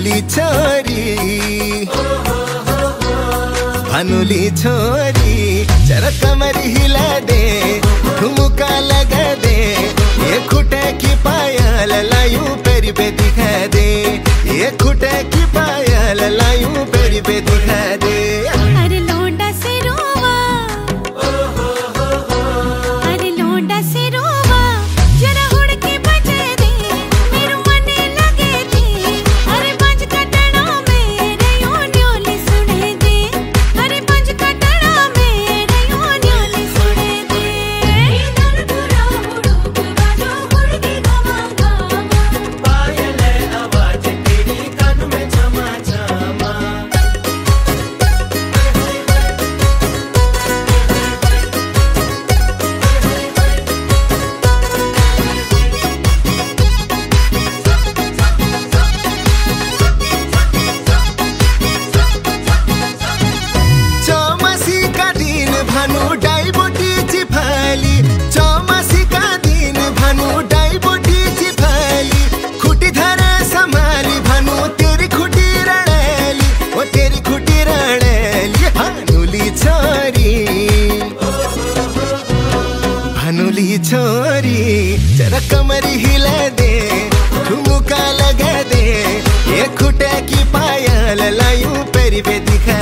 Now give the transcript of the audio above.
भानुली छोरी, भानुली छोरी, जरा कमर हिला दे, ठुमका लगा दे, ये खुटे की पायल लायूं पेरी पे दिखा दे, ये खुटे की पायल लायूं पेरी पे दिखा दे। अरे लौंडा से रोवा, अरे लौंडा से रोवा, जरा उड़ के बजे दे, मेरू मने लगे दे, अरे बंज कटड़ा मेरे यो न्योली सुने दे, अरे बंज कटड़ा मेरे यो न्योली सुने दे। इधर पूरा उड़ूक बाजो उड़ के गवा गवा, पायल आवाज तेरी कान में झमा झमा। चौमासी का दिन भानु डाइबोटी चिफाली, चौमासी का दिन भानु डाइबोटी चिफाली, खुटी धरे संभाली भानु तेरी खुटी रणैली, ओ तेरी खुटी रणैली। भानुली छोरी, भानुली छोरी, जरा कमर हिला दे, ठुमका लगा दे, ये खुटे की पायल लायूं पेरी पे दिखा